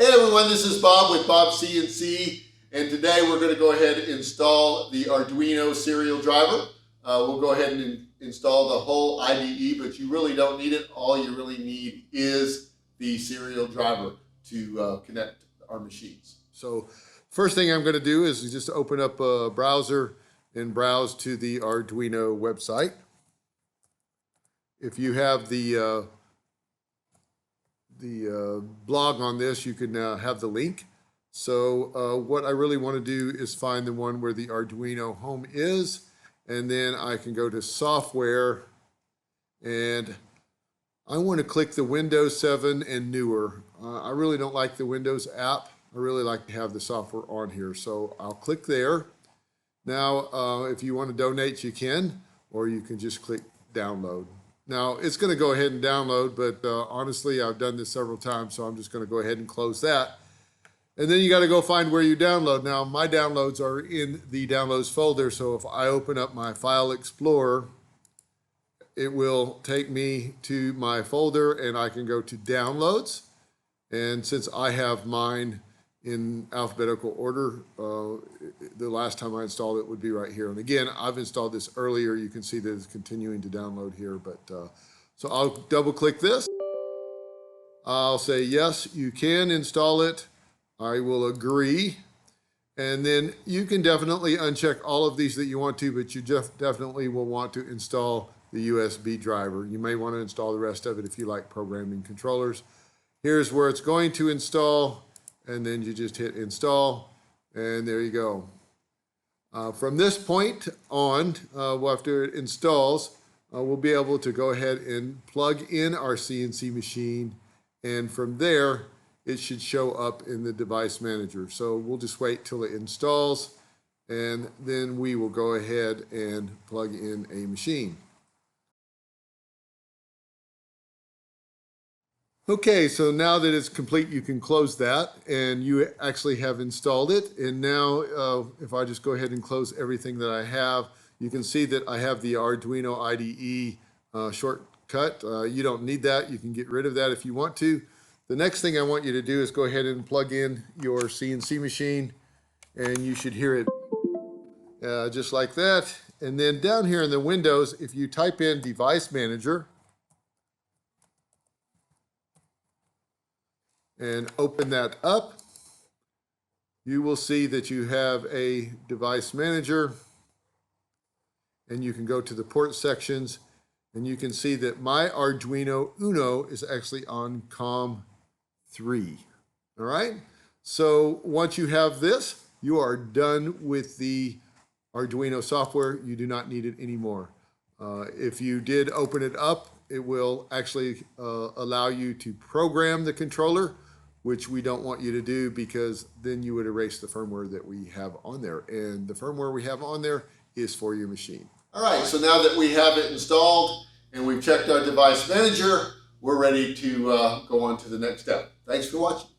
Hey everyone, this is Bob with Bob CNC, and today we're going to go ahead and install the Arduino serial driver. We'll go ahead and install the whole IDE, but you really don't need it. All you really need is the serial driver to connect our machines. So first thing I'm going to do is just open up a browser and browse to the Arduino website. If you have the blog on this, you can have the link. So what I really want to do is find the one where the Arduino home is, and then I can go to software, and I want to click the Windows 7 and newer. I really don't like the Windows app. I really like to have the software on here, so I'll click there. Now if you want to donate, you can, or you can just click download. Now, it's going to go ahead and download, but honestly, I've done this several times, so I'm just going to go ahead and close that. And then you got to go find where you download. Now, my downloads are in the downloads folder, so if I open up my File Explorer, it will take me to my folder, and I can go to Downloads. And since I have mine in alphabetical order, the last time I installed it would be right here. And again, I've installed this earlier. You can see that it's continuing to download here, but so I'll double click this. I'll say yes, you can install it. I will agree. And then you can definitely uncheck all of these that you want to, but you definitely will want to install the USB driver. You may want to install the rest of it if you like programming controllers. Here's where it's going to install. And then you just hit install, and there you go. From this point on, after it installs, we'll be able to go ahead and plug in our CNC machine, and from there, it should show up in the device manager. So we'll just wait till it installs, and then we will go ahead and plug in a machine. Okay, so now that it's complete, you can close that, and you actually have installed it. And now, if I just go ahead and close everything that I have, you can see that I have the Arduino IDE shortcut. You don't need that. You can get rid of that if you want to. The next thing I want you to do is go ahead and plug in your CNC machine, and you should hear it just like that. And then down here in the Windows, if you type in Device Manager, and open that up, you will see that you have a device manager, and you can go to the port sections, and you can see that my Arduino Uno is actually on COM3. All right, so once you have this, you are done with the Arduino software. You do not need it anymore. If you did open it up, it will actually allow you to program the controller, which we don't want you to do, because then you would erase the firmware that we have on there. And the firmware we have on there is for your machine. All right, so now that we have it installed and we've checked our device manager, we're ready to go on to the next step. Thanks for watching.